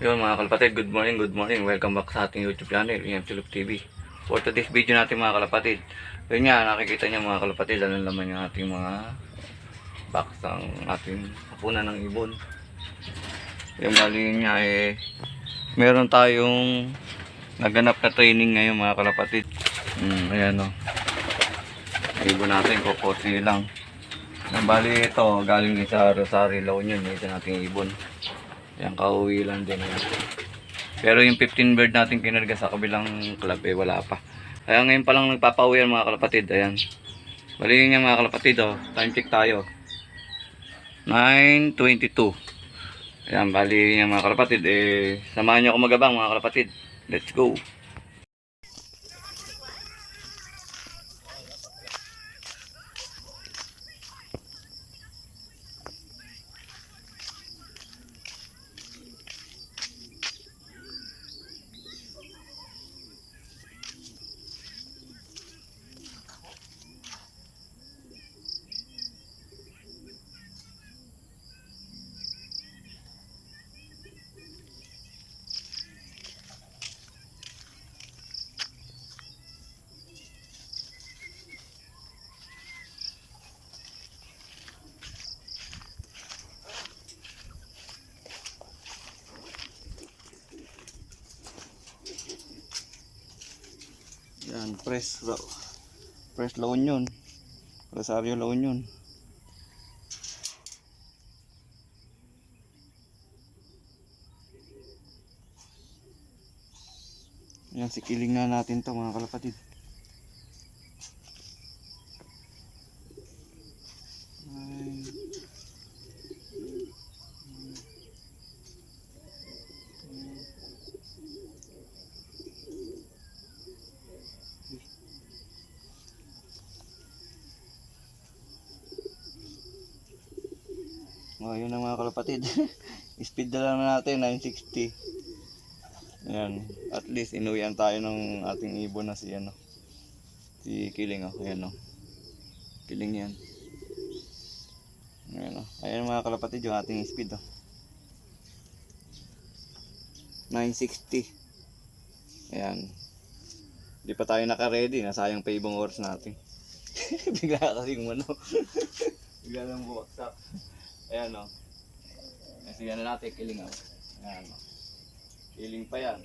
Yun mga kalapatid, good morning, good morning. Welcome back sa ating YouTube channel, EMCLub TV. For today's video natin mga kalapatid, yun nga, nakikita niyo mga kalapatid, ano naman yung ating mga box ng ating hapunan ng ibon. Yung bali niya meron tayong naganap na training ngayon mga kalapatid. Ayan o. Ibon natin, kokotsi lang. Bali ito, galing sa Rosario, La Union, ito nating ibon. Yan, kauwi lang din yan. Pero yung 15 bird natin kinarga sa kabilang club wala pa. Kaya ngayon pa lang nagpapauwi yan mga kalapatid. Ayan. Bali yun yan mga kalapatid. Time check tayo. 9:22. Ayan, bali yun yan mga kalapatid. Samahan nyo ako magabang mga kalapatid. Let's go. Yan, Fresh La Union. Rosario, La Union. Yan, sikiling na natin to mga kalapatid. Yun na mga kalapatid. Speed na lang natin 960. Ayan, at least inuwian tayo ng ating ibon na si Kiling ayan Kiling yan. Ayan mga kalapatid yung ating speed 960. Ayan. Hindi pa tayo naka-ready, nasayang pa ibang oras natin. Bigla kasing bigla lang buwaksak. Ayan kasi yan na natin Kiling Ayan Kiling pa yan.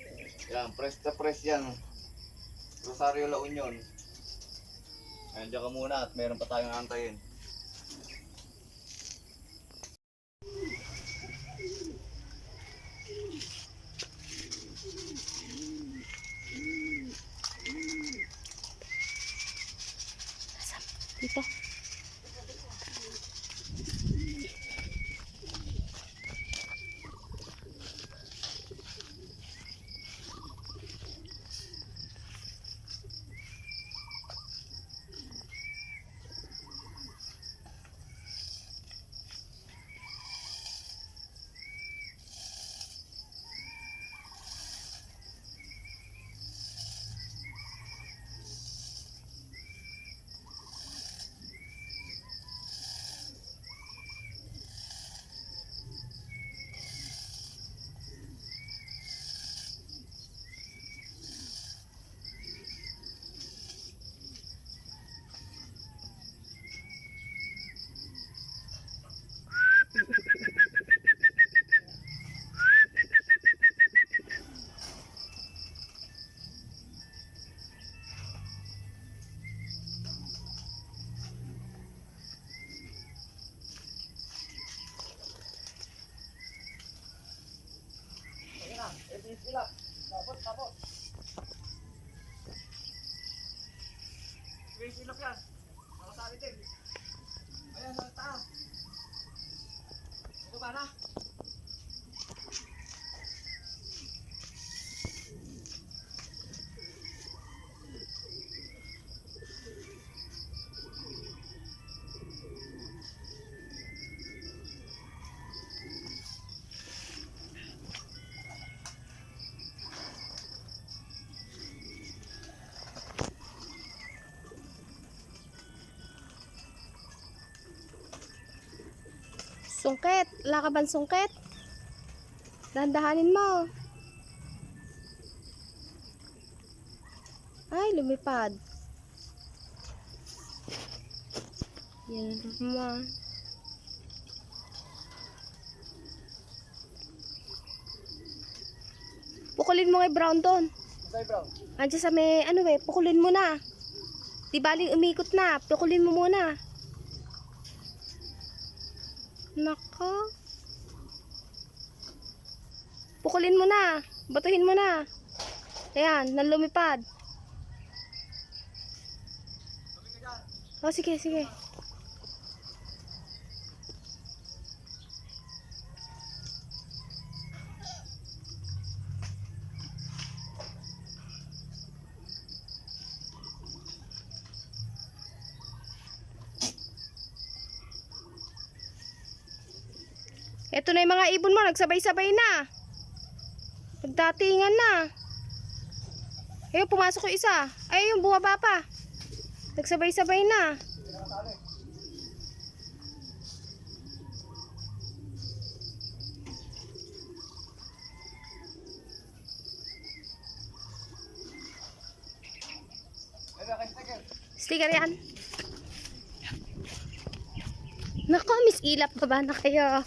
Yan, press na press yan. Rosario, La Union. Ayan, dyan ka muna at meron pa tayong antayin. Dito. Tapos. Silap yan. Nakasali din. Ayan, sa taas. Ito ba na? Sungkit. Wala ka bang sungkit? Dahan-dahanin mo. Ay, lumipad. Yan naman. Pukulin mo kay Brown doon. Tay Brown. Andiyan sa may, ano pukulin mo na. Di baling umikot na. Pukulin mo muna. Nako. Pukulin mo na. Batuhin mo na. Ayan, nalumipad. Oh, sige, sige. Ito na yung mga ibon mo, nagsabay-sabay na. Nagdatingan na. Ayun, pumasok yung isa. Ay, yung bumaba pa. Nagsabay-sabay na. Sticker yan. Nako, Miss Ilap pa ba na kayo?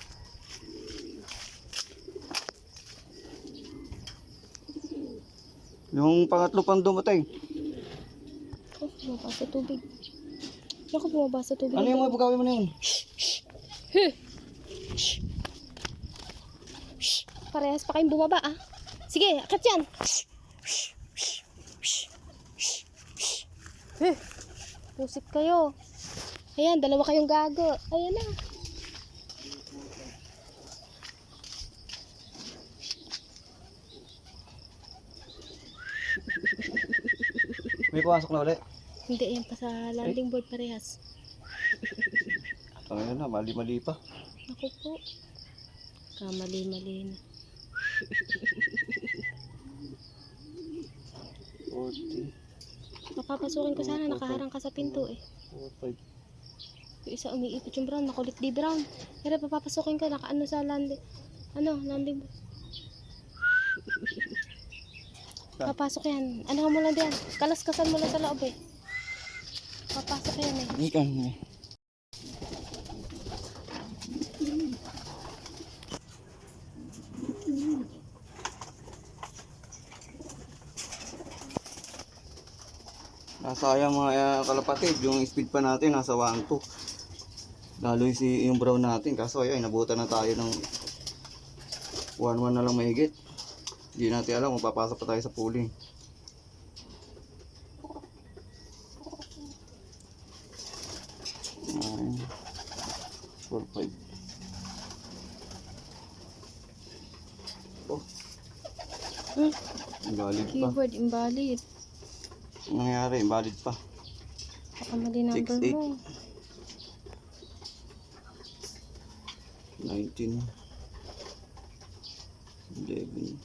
Yung pangatlo pang dumatay. Oh, bumaba sa tubig. Naku, bumaba sa tubig. Ano yung mga pagkawin mo na yun? Parehas pa kayong bumaba, ah. Sige, akat yan. Pusip kayo. Ayan, dalawa kayong gago. Ayan na. May pumasok na ulit. Hindi, yan pa sa landing board parehas. Tangina na, mali-mali pa. Ako po. Kamali-mali na. 40, Papapasukin ko sana, nakaharang ka sa pinto eh. 45. Yung isa umiipit yung Brown, nakulit di Brown. Pero papapasukin ko, nakaano sa landing. Landing board. Papasok yan. Ano mo lang diyan? Kalas-kasan mo lang sa loob eh. Papasok yan eh. Ikan eh. Nasayang mga kalapatid, yung speed pa natin nasa 1-2. Lalo yung brown natin, kaso ay nabutan na tayo ng 1-1 na lang mahigit. Hindi natin alam kung papasok pa tayo sa pooling. Nine, 4, 5. Oh. Invalid pa. Keyboard invalid. Anong nangyari? Invalid pa. Baka mali number 6, 8. mo. 19, 11,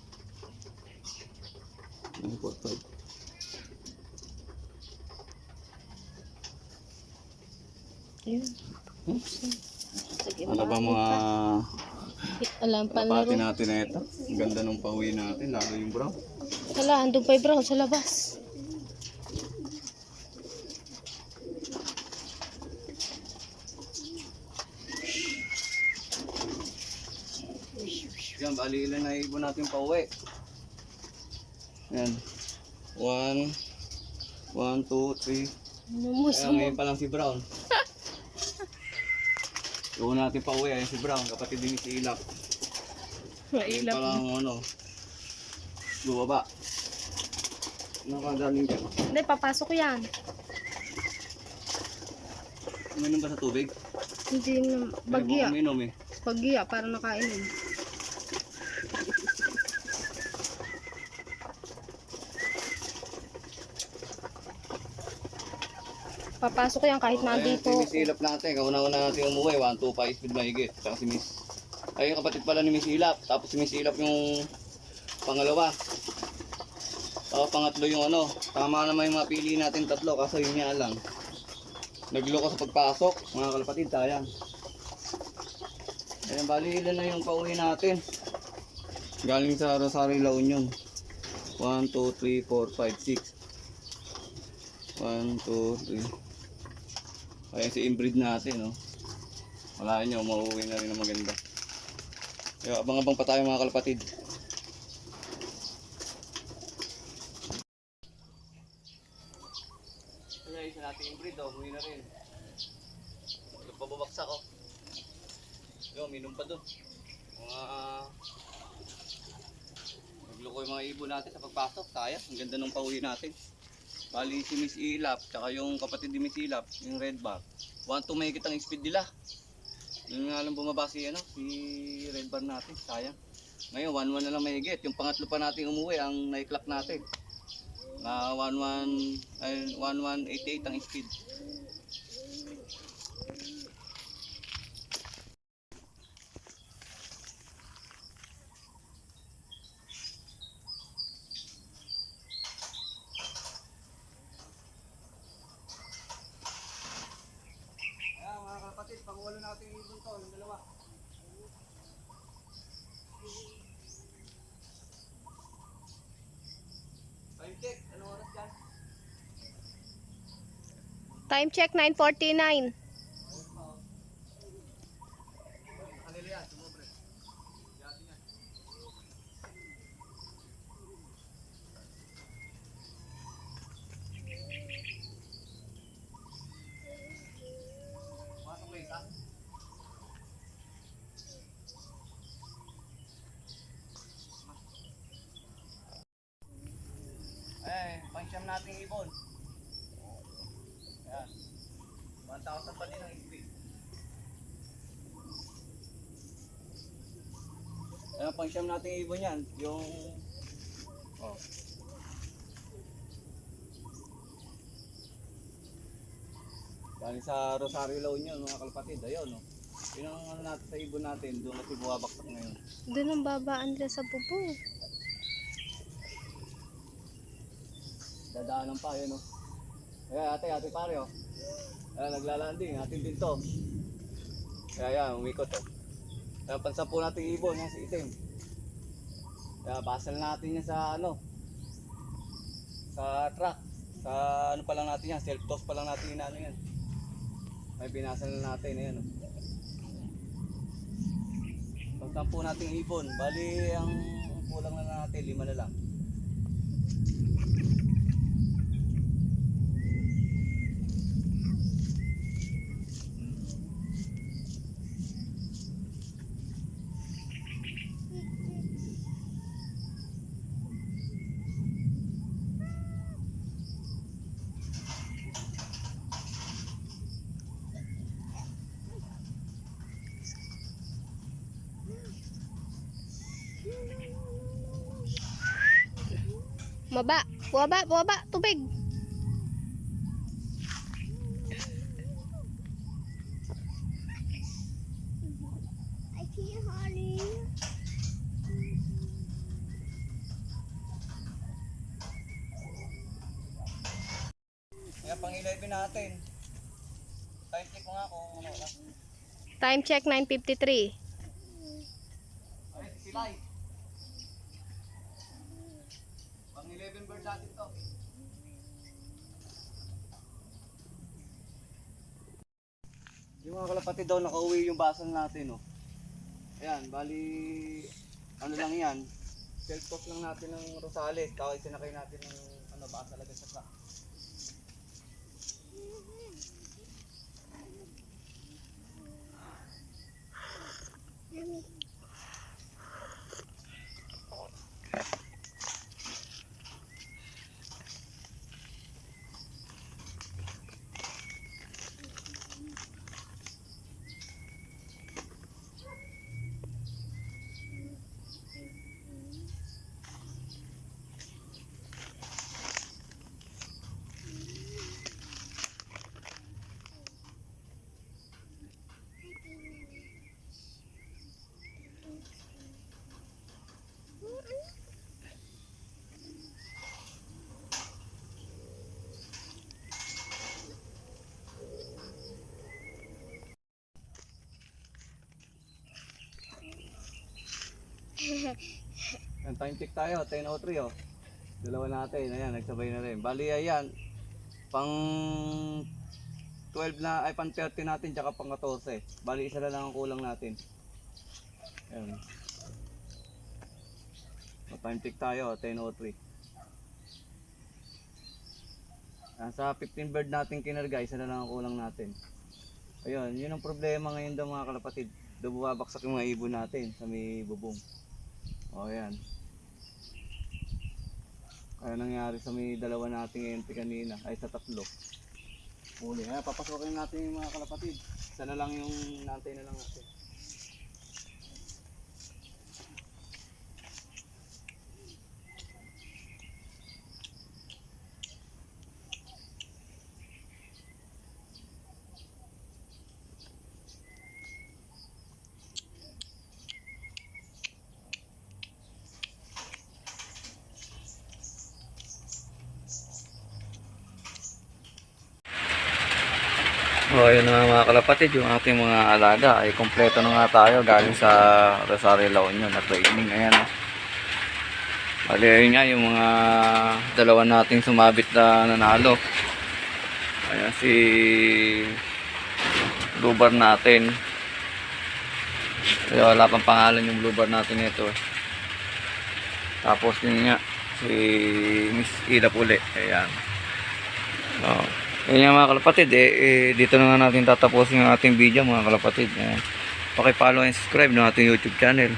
9, 4, 5. Ayun. Ano ba mga Alam pa kapati laro. natin na ito? Ang ganda ng pauwi natin, lalo yung brown. Hala, andun pa yung Brown sa labas. Yan, bali ilan na ibon natin pauwi. Yan. 1, 1, 2, 3. Numusa Ayan, mo. ngayon pa lang si Brown. Iwan natin pauwi, ayan si Brown, kapatid din si Ilap. Ngayon pa lang bumaba. Nakagaling ka. Hindi, papasok yan. Uminom ba sa tubig? Hindi na. Bagya. Ay, uminom eh. Bagya, para nakainom. Papasok yan kahit nandito. Si Miss Ilap natin, kauna-una natin umuwi, 125 speed mahigit. Tsaka si Miss, ay yung kapatid pala ni Miss Ilap. Tapos si Miss Ilap yung pangalawa. Tapos pangatlo yung ano, tama naman yung mga pili natin tatlo, kaso yun nga lang. Nagloko sa pagpasok, mga kalapatid, sayang. Ayan, bali ilan na yung pauwi natin. Galing sa Rosario, La Union. 1, 2, 3, 4, 5, 6. 1, 2, 3. Ayan si inbreed natin, no? Wala nyo, mauwi na rin na maganda. Kaya abang-abang pa tayo mga kalapatid. Ayan, isa natin inbreed, oh. Uwi na rin. Pababaksak, oh. Yo, minum pa doon. Mga... Nagluko yung mga ibon natin sa pagpasok. Sayang, ang ganda ng pauwi natin. Bali si Miss Ilap, tsaka yung kapatid ni Miss Ilap, yung red bar. 1-2 may kitang speed nila. Yung nga lang bumaba si, ano, si red bar natin, sayang. Ngayon 1-1 na lang mahigit. Yung pangatlo pa natin umuwi, ang naiklock natin. Na 1188 ang speed. Ayan mga kapatid, pangulo natin yung ibon to, yung dalawa. Time check, anong oras dyan? Time check 9:49. Kanila yan, sumubre. Yatin yan. Pasok na isa. Pang-siyam nating ibon. Ayan. 1,000 pa din ang speed. Ayan, pang-siyam nating ibon yan. Yung... Oh. Galing sa Rosario, La Union, mga kalapatid. Ayun, no? Yun ang ano natin sa ibon natin. Doon kasi bumabaksak ngayon. Doon ang babaan nila sa bubong. Dadaanan pa, yun, no? Ayan, ate pare, oh. Ayan, naglalanding. Atin din to. Kaya yan, umikot, oh. Ayan, pansampu natin ibon, yan, si itim. Kaya basal natin yan sa, ano, sa truck. Sa, ano pa lang natin yan, self-toss pa lang natin inaano yan. May binasal na natin, ayan, oh. Pansampu natin ibon. Bali, ang kulang na natin, 5 na lang. Buwaba, tubig. Ayan, pang 11 natin. Time check mo nga kung ano lang. Time check 9:53. Ay, silay. Pang 11 bird natin to. Yung mga kalapatid daw, nakauwi yung basal natin, oh. Ayan, bali, ano lang yan. Self-toss lang natin ng Rosales. Tapos sinakay natin ng ano, basal agad sa truck. Ang time check tayo, 10:03 oh. Dalawa natin, ayan, nagsabay na rin. Bali, ayan, pang 12 na, ay pang 30 natin, tsaka pang 14. Bali, isa na lang ang kulang natin. Ayan. Time check tayo, 10:03. Sa 15 bird natin kinarga, isa na lang ang kulang natin. Ayun, yun ang problema ngayon daw mga kalapatid. Daw bumabaksak yung mga ibon natin sa may bubong. O ayan. Kaya nangyari sa may dalawa nating empty kanina, ay sa tatlo. Uli, papasokin natin yung mga kalapatid. Isa na lang yung nantay na lang natin. So ayun na mga kalapatid, yung ating mga alaga ay kompleto na nga tayo galing sa Rosario La Union na training. Ayan o. Bali ayun nga yung mga dalawa nating sumabit na nanalo. Ayan si Bluebird natin. Kaya wala pang pangalan yung Bluebird natin ito. Tapos yun nga si Miss Ida Puli. Ayan. So, yun nga mga kalapatid, dito na nga natin tatapusin ang ating video mga kalapatid. Paki-follow and subscribe ng ating YouTube channel.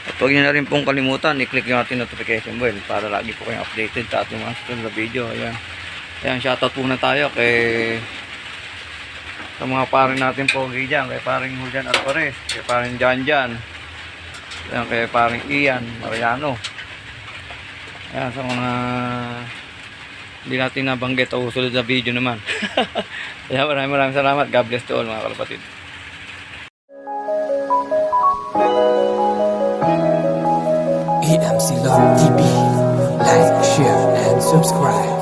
At huwag nyo na rin pong kalimutan, i-click yung ating notification bell para lagi po kayong updated sa ating mga susunod na video. Ayan. Ayan, shoutout po na tayo sa mga paring natin pogi dyan, kay paring Julian Alvarez, kay paring Janjan, ayan, kay paring Ian Mariano. Ayan, sa mga hindi natin nabanggit o susunod na video naman. Kaya maraming salamat. God bless to all mga kalapatid. EMC Love TV. Like, share, and subscribe.